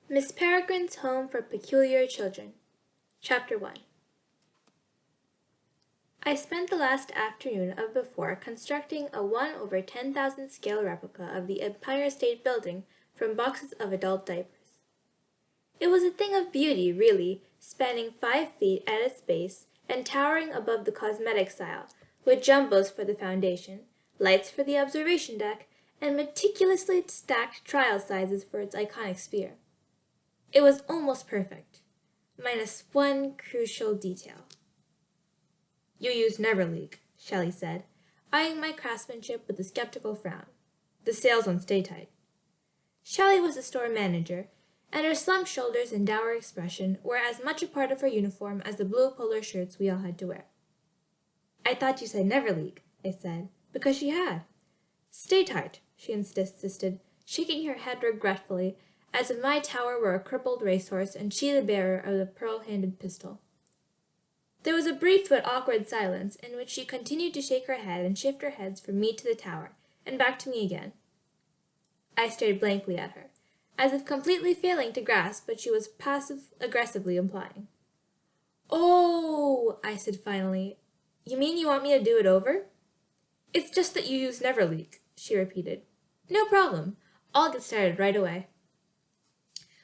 Miss Peregrine's Home for Peculiar Children. Chapter 1. I spent the last afternoon of before constructing a 1/10,000 scale replica of the Empire State Building from boxes of adult diapers. It was a thing of beauty, really, spanning 5 feet at its base and towering above the cosmetics aisle, with jumbos for the foundation, lights for the observation deck, and meticulously stacked trial sizes for its iconic sphere. It was almost perfect, minus one crucial detail. "You use Neverleak," Shelley said, eyeing my craftsmanship with a skeptical frown. "The sales won't stay tight." Shelley was the store manager, and her slumped shoulders and dour expression were as much a part of her uniform as the blue polo shirts we all had to wear. "I thought you said Neverleak," I said, because she had. "Stay tight," she insisted, shaking her head regretfully, as if my tower were a crippled racehorse and she the bearer of the pearl-handled pistol. There was a brief but awkward silence, in which she continued to shake her head and shift her heads from me to the tower, and back to me again. I stared blankly at her, as if completely failing to grasp what she was passive-aggressively implying. "Oh," I said finally, "you mean you want me to do it over?" "It's just that you use Neverleak," she repeated. "No problem. I'll get started right away."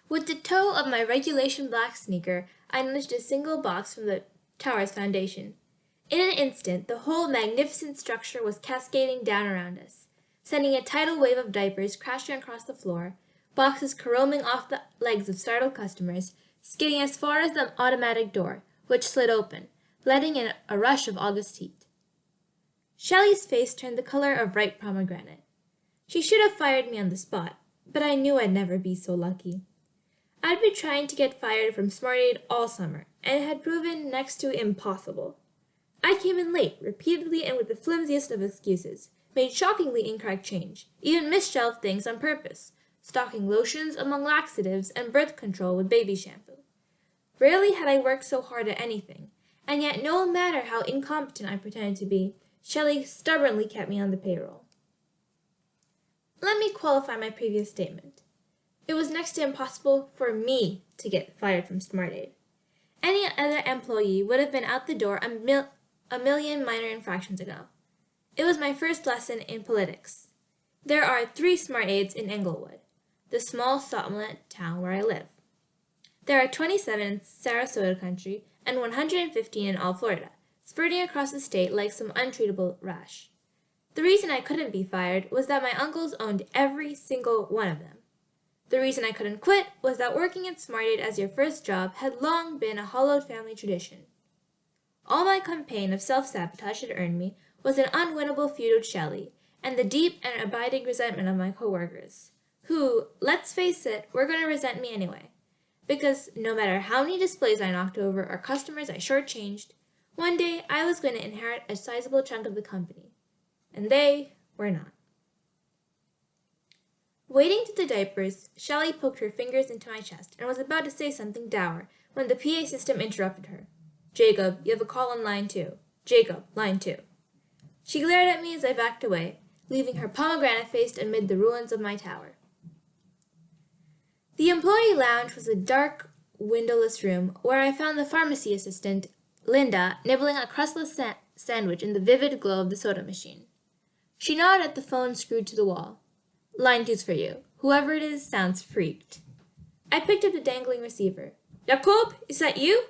With the toe of my regulation black sneaker, I nudged a single box from the tower's foundation. In an instant, the whole magnificent structure was cascading down around us, sending a tidal wave of diapers crashing across the floor, boxes caroming off the legs of startled customers, skidding as far as the automatic door, which slid open, letting in a rush of August heat. Shelley's face turned the color of ripe pomegranate. She should have fired me on the spot, but I knew I'd never be so lucky. I'd been trying to get fired from SmartAid all summer, and it had proven next to impossible. I came in late, repeatedly and with the flimsiest of excuses, made shockingly incorrect change, even misshelved things on purpose, stocking lotions among laxatives and birth control with baby shampoo. Rarely had I worked so hard at anything, and yet no matter how incompetent I pretended to be, Shelley stubbornly kept me on the payroll. Let me qualify my previous statement. It was next to impossible for me to get fired from SmartAid. Any other employee would have been out the door a million minor infractions ago. It was my first lesson in politics. There are 3 SmartAids in Englewood, the small somnolent town where I live. There are 27 in Sarasota country and 115 in all Florida, spurting across the state like some untreatable rash. The reason I couldn't be fired was that my uncles owned every single one of them. The reason I couldn't quit was that working at SmartAid as your first job had long been a hallowed family tradition. All my campaign of self-sabotage had earned me was an unwinnable feud with Shelley, and the deep and abiding resentment of my coworkers, who, let's face it, were going to resent me anyway, because no matter how many displays I knocked over or customers I shortchanged, one day I was going to inherit a sizable chunk of the company, and they were not. Wading to the diapers, Shelley poked her fingers into my chest and was about to say something dour when the PA system interrupted her. "Jacob, you have a call on line 2. Jacob, line 2. She glared at me as I backed away, leaving her pomegranate-faced amid the ruins of my tower. The employee lounge was a dark, windowless room where I found the pharmacy assistant, Linda, nibbling a crustless sandwich in the vivid glow of the soda machine. She nodded at the phone screwed to the wall. "Line 2's for you. Whoever it is sounds freaked." I picked up the dangling receiver. "Jacob, is that you?"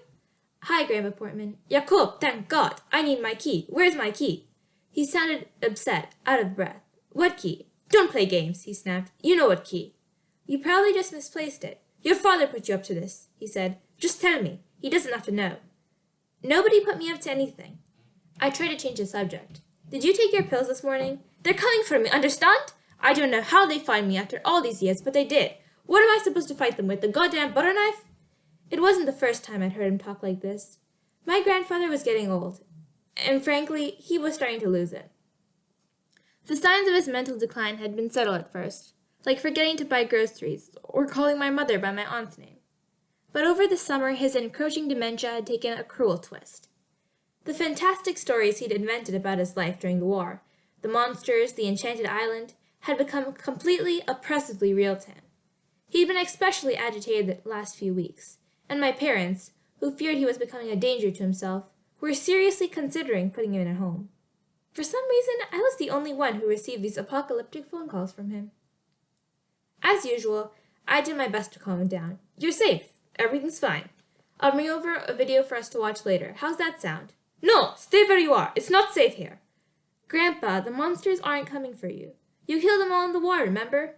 "Hi, Grandpa Portman." "Jacob, thank God. I need my key. Where's my key?" He sounded upset, out of breath. "What key?" "Don't play games," he snapped. "You know what key." "You probably just misplaced it." "Your father put you up to this," he said. "Just tell me. He doesn't have to know." "Nobody put me up to anything." I tried to change the subject. "Did you take your pills this morning?" "They're coming for me, understand? I don't know how they find me after all these years, but they did. What am I supposed to fight them with, the goddamn butter knife?" It wasn't the first time I'd heard him talk like this. My grandfather was getting old, and frankly, he was starting to lose it. The signs of his mental decline had been subtle at first, like forgetting to buy groceries, or calling my mother by my aunt's name. But over the summer, his encroaching dementia had taken a cruel twist. The fantastic stories he'd invented about his life during the war, the monsters, the enchanted island, had become completely, oppressively real to him. He'd been especially agitated the last few weeks, and my parents, who feared he was becoming a danger to himself, were seriously considering putting him in a home. For some reason, I was the only one who received these apocalyptic phone calls from him. As usual, I did my best to calm him down. "You're safe. Everything's fine. I'll bring over a video for us to watch later. How's that sound?" "No, stay where you are. It's not safe here." "Grandpa, the monsters aren't coming for you. You killed them all in the war, remember?"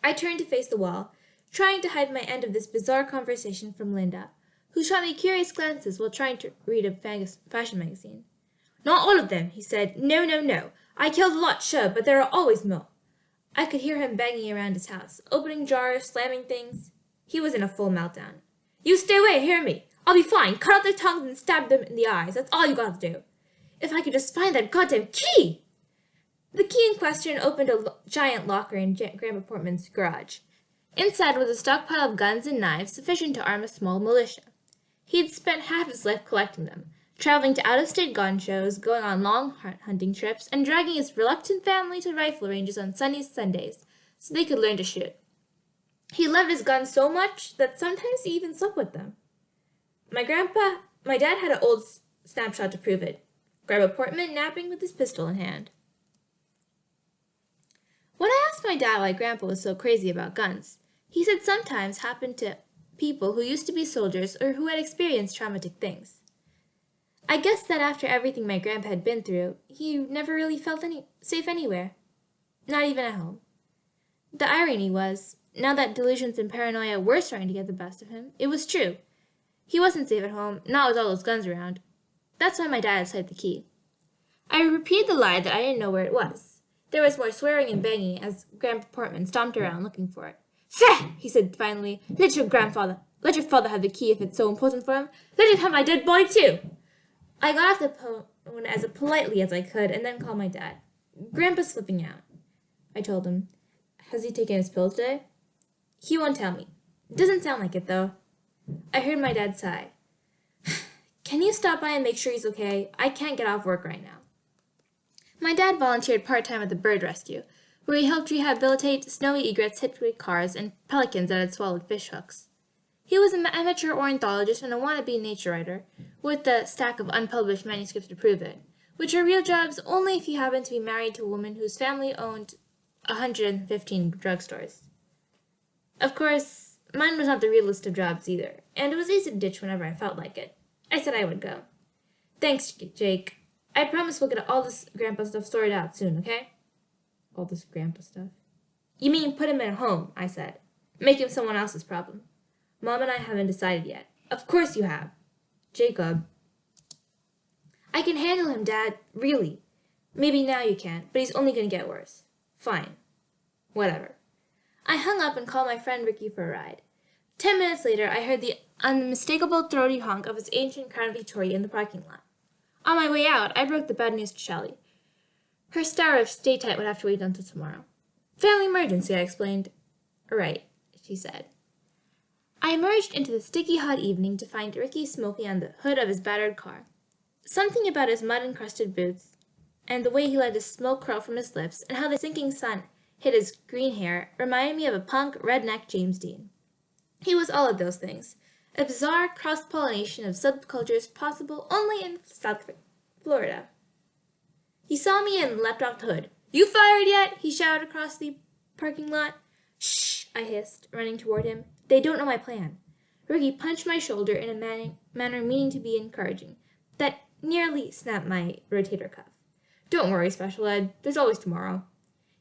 I turned to face the wall, trying to hide my end of this bizarre conversation from Linda, who shot me curious glances while trying to read a fashion magazine. "Not all of them," he said. "No, no, no. I killed a lot, sure, but there are always more." I could hear him banging around his house, opening jars, slamming things. He was in a full meltdown. "You stay away, hear me? I'll be fine. Cut out their tongues and stab them in the eyes. That's all you gotta do. If I could just find that goddamn key!" The key in question opened a giant locker in Grandpa Portman's garage. Inside was a stockpile of guns and knives sufficient to arm a small militia. He'd spent half his life collecting them, traveling to out-of-state gun shows, going on long hunting trips, and dragging his reluctant family to rifle ranges on sunny Sundays so they could learn to shoot. He loved his guns so much that sometimes he even slept with them. My dad had an old snapshot to prove it. Grandpa Portman napping with his pistol in hand. When I asked my dad why Grandpa was so crazy about guns, he said sometimes happened to people who used to be soldiers or who had experienced traumatic things. I guess that after everything my grandpa had been through, he never really felt safe anywhere. Not even at home. The irony was, now that delusions and paranoia were starting to get the best of him, it was true. He wasn't safe at home, not with all those guns around. That's why my dad had cited the key. I repeated the lie that I didn't know where it was. There was more swearing and banging as Grandpa Portman stomped around looking for it. "Seh!" he said finally. Let your father have the key if it's so important for him. Let him have my dead body too." I got off the phone as politely as I could and then called my dad. "Grandpa's flipping out," I told him. "Has he taken his pills today?" "He won't tell me. Doesn't sound like it, though." I heard my dad sigh. "Can you stop by and make sure he's okay? I can't get off work right now." My dad volunteered part-time at the bird rescue, where he helped rehabilitate snowy egrets hit with cars and pelicans that had swallowed fish hooks. He was an amateur ornithologist and a wannabe nature writer, with a stack of unpublished manuscripts to prove it, which are real jobs only if you happen to be married to a woman whose family owned 115 drugstores. Of course, mine was not the realest of jobs either, and it was easy to ditch whenever I felt like it. I said I would go. "Thanks, Jake. I promise we'll get all this grandpa stuff sorted out soon, okay?" "All this grandpa stuff?" "You mean put him in a home," I said. "Make him someone else's problem." "Mom and I haven't decided yet." "Of course you have." "Jacob." "I can handle him, Dad. Really. Maybe now you can't, but he's only going to get worse." "Fine. Whatever." I hung up and called my friend Ricky for a ride. 10 minutes later, I heard the unmistakable throaty honk of his ancient Crown Victoria in the parking lot. On my way out, I broke the bad news to Shelley. Her star of stay tight would have to wait until tomorrow. "Family emergency," I explained. "Right," she said. I emerged into the sticky hot evening to find Ricky smoking on the hood of his battered car. Something about his mud-encrusted boots, and the way he let his smoke curl from his lips, and how the sinking sun hit his green hair, reminded me of a punk, redneck James Dean. He was all of those things, a bizarre cross-pollination of subcultures possible only in South Florida. He saw me and leapt off the hood. "You fired yet?" he shouted across the parking lot. "Shh," I hissed, running toward him. "They don't know my plan." Ricky punched my shoulder in a manner meaning to be encouraging, that nearly snapped my rotator cuff. "Don't worry, Special Ed. There's always tomorrow."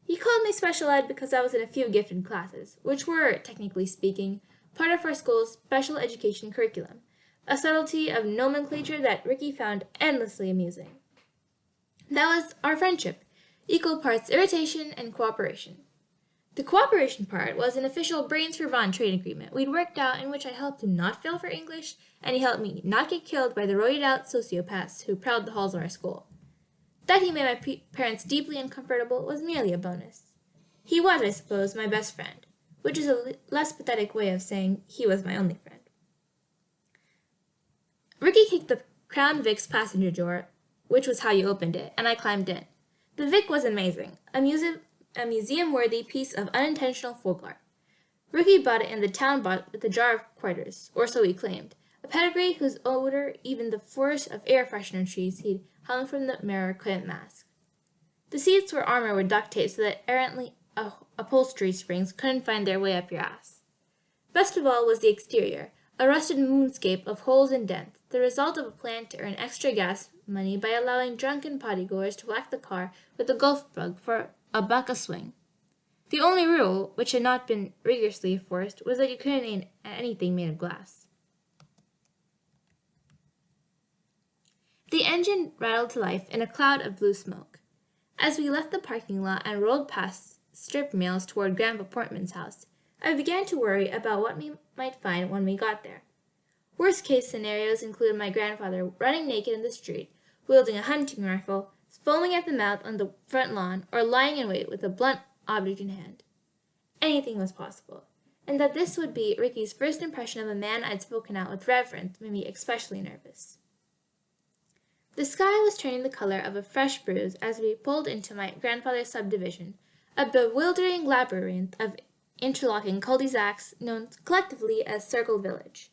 He called me Special Ed because I was in a few gifted classes, which were, technically speaking, part of our school's special education curriculum, a subtlety of nomenclature that Ricky found endlessly amusing. That was our friendship, equal parts irritation and cooperation. The cooperation part was an official brains for Von trade agreement we'd worked out in which I helped him not fail for English, and he helped me not get killed by the roided-out sociopaths who prowled the halls of our school. That he made my parents deeply uncomfortable was merely a bonus. He was, I suppose, my best friend, which is a less pathetic way of saying he was my only friend. Ricky kicked the Crown Vic's passenger door, which was how you opened it, and I climbed in. The Vic was amazing, a museum-worthy piece of unintentional folk art. Ricky bought it in the town bought with a jar of quarters, or so he claimed, a pedigree whose odor even the forest of air freshener trees he'd hung from the mirror couldn't mask. The seats were armored with duct tape so that errantly upholstery springs couldn't find their way up your ass. Best of all was the exterior, a rusted moonscape of holes and dents, the result of a plan to earn extra gas money by allowing drunken pottygoers to whack the car with a golf bug for $1 a swing. The only rule, which had not been rigorously enforced, was that you couldn't eat anything made of glass. The engine rattled to life in a cloud of blue smoke. As we left the parking lot and rolled past strip mills toward Grandpa Portman's house, I began to worry about what we might find when we got there. Worst-case scenarios included my grandfather running naked in the street, wielding a hunting rifle, foaming at the mouth on the front lawn, or lying in wait with a blunt object in hand. Anything was possible, and that this would be Ricky's first impression of a man I'd spoken out with reverence made me especially nervous. The sky was turning the color of a fresh bruise as we pulled into my grandfather's subdivision, a bewildering labyrinth of interlocking cul-de-sacs known collectively as Circle Village.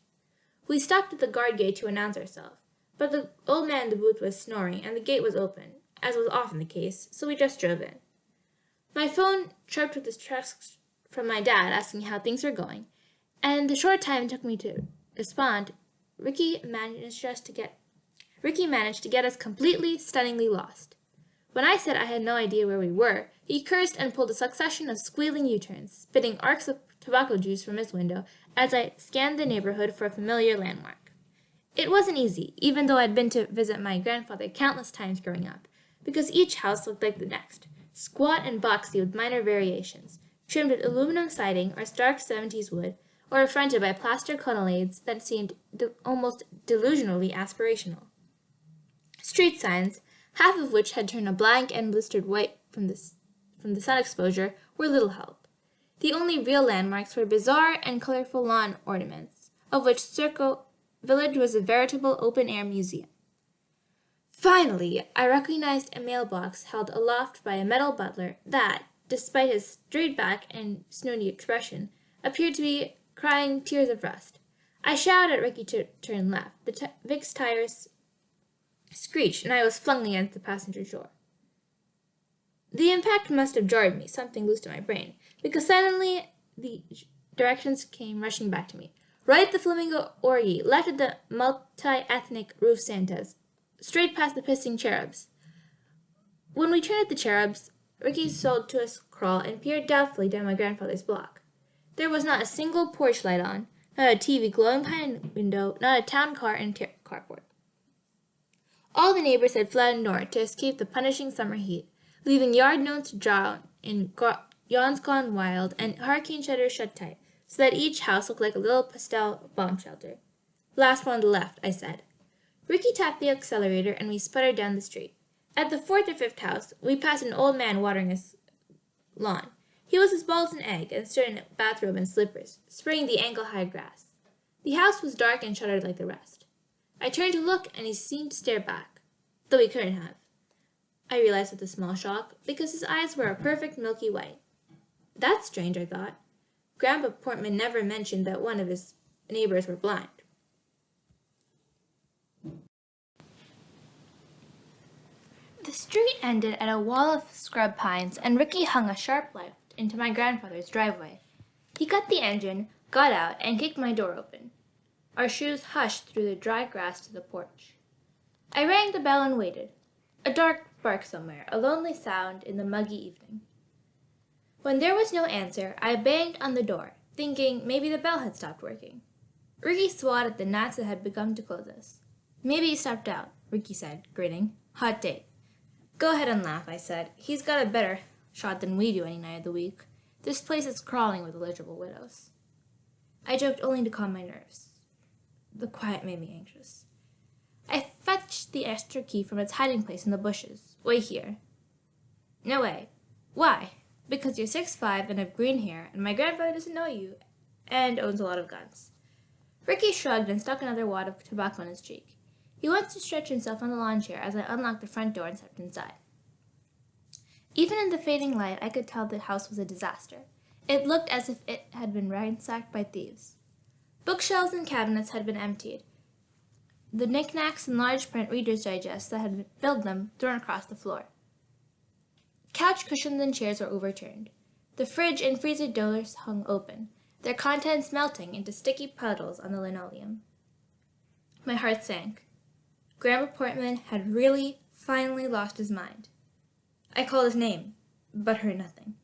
We stopped at the guard gate to announce ourselves, but the old man in the booth was snoring and the gate was open, as was often the case, so we just drove in. My phone chirped with distress from my dad asking how things were going, and in the short time it took me to respond, Ricky managed to get us completely, stunningly lost. When I said I had no idea where we were, he cursed and pulled a succession of squealing U-turns, spitting arcs of tobacco juice from his window as I scanned the neighborhood for a familiar landmark. It wasn't easy, even though I'd been to visit my grandfather countless times growing up, because each house looked like the next, squat and boxy with minor variations, trimmed with aluminum siding or stark 70s wood, or fronted by plaster colonnades that seemed almost delusionally aspirational. Street signs, half of which had turned a blank and blistered white from the sun exposure, were little help. The only real landmarks were bizarre and colorful lawn ornaments, of which Circle Village was a veritable open-air museum. Finally, I recognized a mailbox held aloft by a metal butler that, despite his straight back and snooty expression, appeared to be crying tears of rust. I shouted at Ricky to turn left. The Vic's tires screeched, and I was flung against the passenger door. The impact must have jarred me, something loose in my brain, because suddenly the directions came rushing back to me. Right at the Flamingo Orgy, left at the multi-ethnic roof Santas, straight past the pissing cherubs. When we turned at the cherubs, Ricky slowed to a crawl and peered doubtfully down my grandfather's block. There was not a single porch light on, not a TV glowing behind a window, not a town car in carport. All the neighbors had fled north to escape the punishing summer heat, leaving yard gnomes to drown in yawns gone wild and hurricane shutters shut tight, so that each house looked like a little pastel bomb shelter. Last one on the left, I said. Ricky tapped the accelerator and we sputtered down the street. At the fourth or fifth house, we passed an old man watering his lawn. He was as bald as an egg and stood in a bathrobe and slippers, spraying the ankle-high grass. The house was dark and shuttered like the rest. I turned to look, and he seemed to stare back, though he couldn't have. I realized with a small shock, because his eyes were a perfect milky white. That's strange, I thought. Grandpa Portman never mentioned that one of his neighbors were blind. The street ended at a wall of scrub pines, and Ricky hung a sharp left into my grandfather's driveway. He cut the engine, got out, and kicked my door open. Our shoes hushed through the dry grass to the porch. I rang the bell and waited. A dark bark somewhere, a lonely sound in the muggy evening. When there was no answer, I banged on the door, thinking maybe the bell had stopped working. Ricky swatted at the gnats that had begun to close us. Maybe he stepped out, Ricky said, grinning. Hot date. Go ahead and laugh, I said. He's got a better shot than we do any night of the week. This place is crawling with eligible widows. I joked only to calm my nerves. The quiet made me anxious. I fetched the extra key from its hiding place in the bushes. Wait here. No way. Why? Because you're 6'5" and have green hair, and my grandfather doesn't know you, and owns a lot of guns. Ricky shrugged and stuck another wad of tobacco on his cheek. He wants to stretch himself on the lawn chair as I unlocked the front door and stepped inside. Even in the fading light, I could tell the house was a disaster. It looked as if it had been ransacked by thieves. Bookshelves and cabinets had been emptied, the knickknacks and large print Reader's Digest that had filled them thrown across the floor. Couch cushions and chairs were overturned. The fridge and freezer doors hung open, their contents melting into sticky puddles on the linoleum. My heart sank. Grandpa Portman had really, finally lost his mind. I called his name, but heard nothing.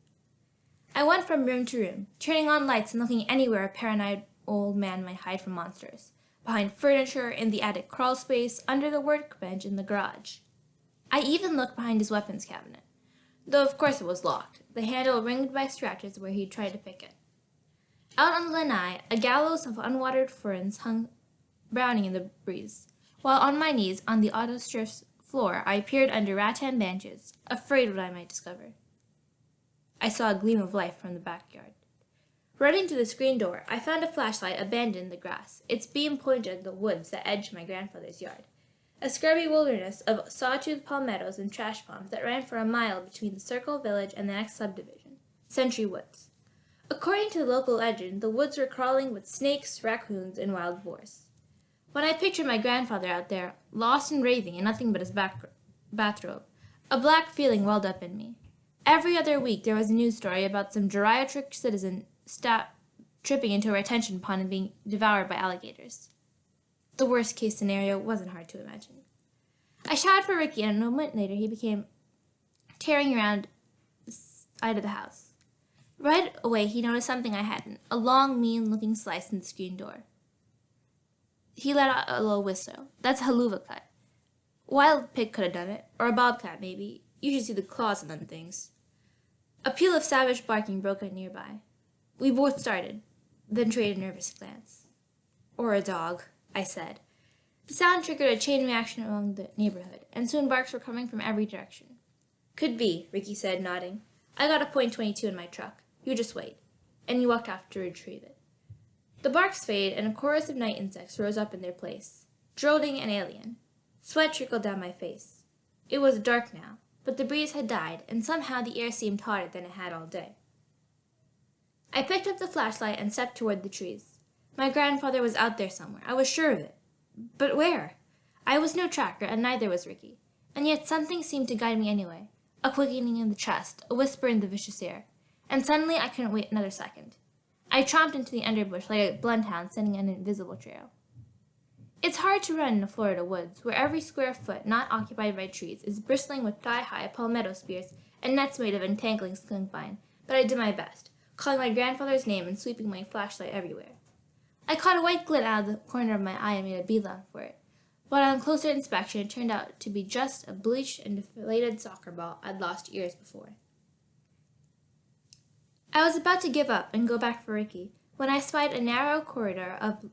I went from room to room, turning on lights and looking anywhere a paranoid old man might hide from monsters. Behind furniture, in the attic crawl space, under the workbench in the garage. I even looked behind his weapons cabinet, though of course it was locked, the handle ringed by scratches where he'd tried to pick it. Out on the lanai, a gallows of unwatered ferns hung browning in the breeze, while on my knees on the autostrift's floor I peered under rattan benches, afraid what I might discover. I saw a gleam of light from the backyard. Running to the screen door, I found a flashlight abandoned in the grass, its beam pointed at the woods that edged my grandfather's yard, a scrubby wilderness of sawtooth palmettos and trash palms that ran for a mile between the Circle village and the next subdivision, Century Woods. According to the local legend, the woods were crawling with snakes, raccoons, and wild boars. When I pictured my grandfather out there, lost and raving in nothing but his bathrobe, a black feeling welled up in me. Every other week there was a news story about some geriatric citizen tripping into a retention pond and being devoured by alligators. The worst-case scenario wasn't hard to imagine. I shouted for Ricky, and a moment later he began tearing around the side of the house. Right away he noticed something I hadn't, a long, mean-looking slice in the screen door. He let out a low whistle. That's a haluva cut. A wild pig could have done it, or a bobcat maybe. You should see the claws on them things. A peal of savage barking broke out nearby. We both started, then traded a nervous glance. Or a dog, I said. The sound triggered a chain reaction among the neighborhood, and soon barks were coming from every direction. Could be, Ricky said, nodding. I got a .22 in my truck. You just wait. And he walked off to retrieve it. The barks faded, and a chorus of night insects rose up in their place, droning and alien. Sweat trickled down my face. It was dark now, but the breeze had died, and somehow the air seemed hotter than it had all day. I picked up the flashlight and stepped toward the trees. My grandfather was out there somewhere. I was sure of it. But where? I was no tracker, and neither was Ricky. And yet something seemed to guide me anyway. A quickening in the chest, a whisper in the vicious air. And suddenly I couldn't wait another second. I tromped into the underbush like a bloodhound scenting an invisible trail. It's hard to run in the Florida woods, where every square foot not occupied by trees is bristling with thigh-high palmetto spears and nets made of entangling skunk vine, but I did my best, calling my grandfather's name and sweeping my flashlight everywhere. I caught a white glint out of the corner of my eye and made a beeline for it, but on closer inspection it turned out to be just a bleached and deflated soccer ball I'd lost years before. I was about to give up and go back for Ricky when I spied a narrow corridor of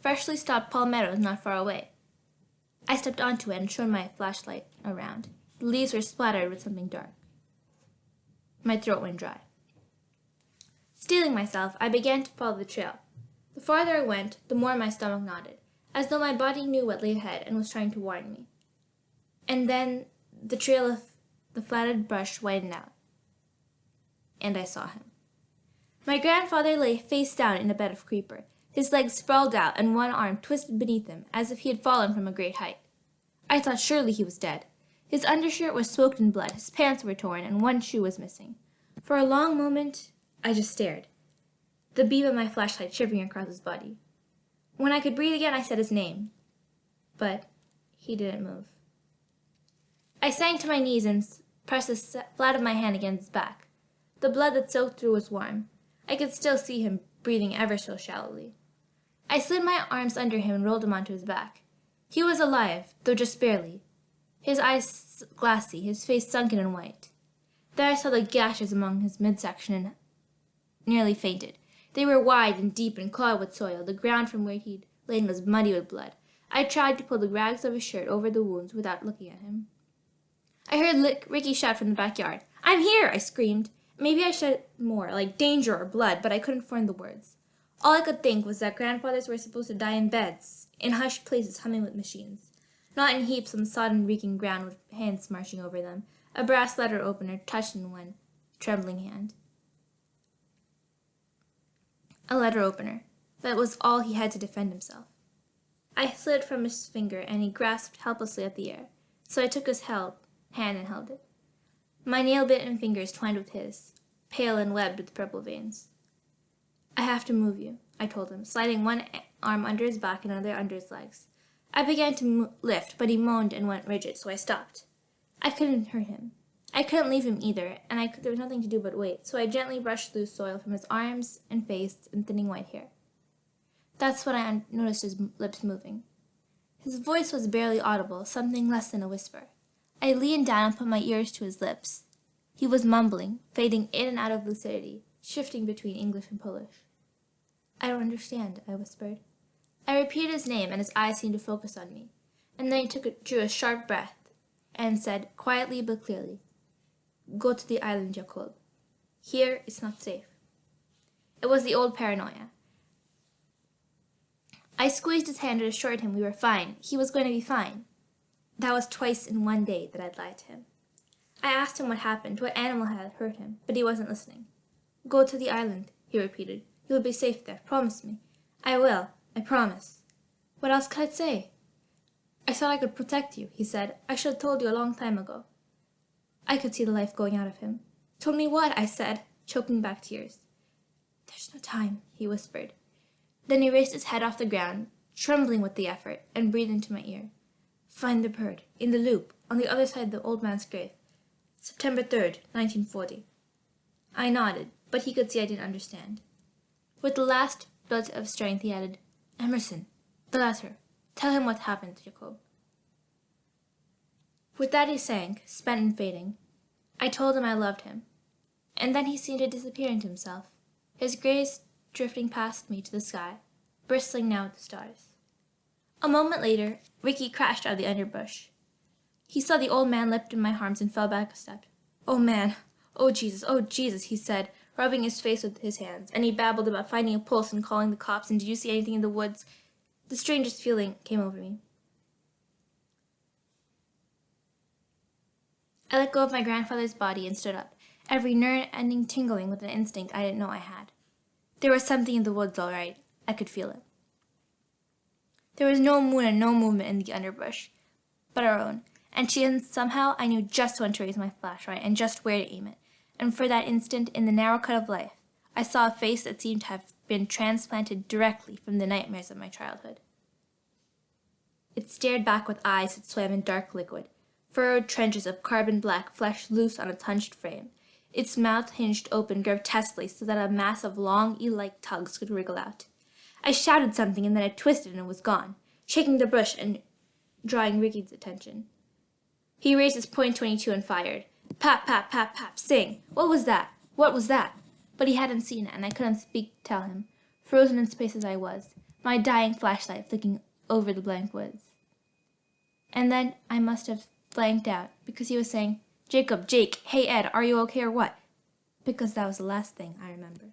freshly stopped palmettos not far away. I stepped onto it and shone my flashlight around. The leaves were splattered with something dark. My throat went dry. Steeling myself, I began to follow the trail. The farther I went, the more my stomach knotted, as though my body knew what lay ahead and was trying to warn me. And then the trail of the flatted brush widened out, and I saw him. My grandfather lay face down in a bed of creeper, his legs sprawled out and one arm twisted beneath him as if he had fallen from a great height. I thought surely he was dead. His undershirt was soaked in blood, his pants were torn, and one shoe was missing. For a long moment, I just stared, the beam of my flashlight shivering across his body. When I could breathe again, I said his name, but he didn't move. I sank to my knees and pressed the flat of my hand against his back. The blood that soaked through was warm. I could still see him breathing ever so shallowly. I slid my arms under him and rolled him onto his back. He was alive, though just barely. His eyes glassy, his face sunken and white. Then I saw the gashes among his midsection and nearly fainted. They were wide and deep and clawed with soil. The ground from where he'd lain was muddy with blood. I tried to pull the rags of his shirt over the wounds without looking at him. I heard Ricky shout from the backyard. "I'm here!" I screamed. Maybe I said more, like danger or blood, but I couldn't form the words. All I could think was that grandfathers were supposed to die in beds, in hushed places humming with machines, not in heaps on the sodden, reeking ground with hands marching over them, a brass letter opener touched in one trembling hand. A letter opener. That was all he had to defend himself. I slid from his finger, and he grasped helplessly at the air, so I took his hand and held it. My nail-bitten fingers twined with his, pale and webbed with purple veins. I have to move you, I told him, sliding one arm under his back and another under his legs. I began to lift, but he moaned and went rigid, so I stopped. I couldn't hurt him. I couldn't leave him either, and there was nothing to do but wait, so I gently brushed loose soil from his arms and face and thinning white hair. That's when I noticed his lips moving. His voice was barely audible, something less than a whisper. I leaned down and put my ears to his lips. He was mumbling, fading in and out of lucidity, shifting between English and Polish. I don't understand, I whispered. I repeated his name, and his eyes seemed to focus on me. And then he drew a sharp breath and said, quietly but clearly, "Go to the island, Jacob. Here it's not safe." It was the old paranoia. I squeezed his hand and assured him we were fine. He was going to be fine. That was twice in one day that I'd lied to him. I asked him what happened, what animal had hurt him, but he wasn't listening. "Go to the island," he repeated. "You'll be safe there. Promise me." "I will. I promise." What else could I say? "I thought I could protect you," he said. "I should have told you a long time ago." I could see the life going out of him. "Told me what?" I said, choking back tears. "There's no time," he whispered. Then he raised his head off the ground, trembling with the effort, and breathed into my ear. "Find the bird, in the loop, on the other side of the old man's grave. September 3rd, 1940. I nodded, but he could see I didn't understand. With the last bit of strength, he added, "Emerson, the letter. Tell him what happened, Jacob." With that he sank, spent and fading. I told him I loved him. And then he seemed to disappear into himself, his grace drifting past me to the sky, bristling now with the stars. A moment later, Ricky crashed out of the underbrush. He saw the old man leapt in my arms and fell back a step. "Oh, man! Oh, Jesus," he said, rubbing his face with his hands, and he babbled about finding a pulse and calling the cops, and "Did you see anything in the woods?" The strangest feeling came over me. I let go of my grandfather's body and stood up, every nerve-ending tingling with an instinct I didn't know I had. There was something in the woods, all right. I could feel it. There was no moon and no movement in the underbrush, but our own, and somehow I knew just when to raise my flashlight and just where to aim it, and for that instant, in the narrow cut of life, I saw a face that seemed to have been transplanted directly from the nightmares of my childhood. It stared back with eyes that swam in dark liquid, furrowed trenches of carbon-black flesh loose on its hunched frame, its mouth hinged open grotesquely so that a mass of long, eel-like tugs could wriggle out. I shouted something, and then it twisted and was gone, shaking the bush and drawing Ricky's attention. He raised his .22 and fired. Pap, pap, pap, pap, sing! What was that? What was that? But he hadn't seen it, and I couldn't speak to tell him, frozen in space as I was, my dying flashlight flicking over the blank woods. And then I must have blanked out, because he was saying, "Jacob, Jake, hey Ed, are you okay or what?" Because that was the last thing I remembered.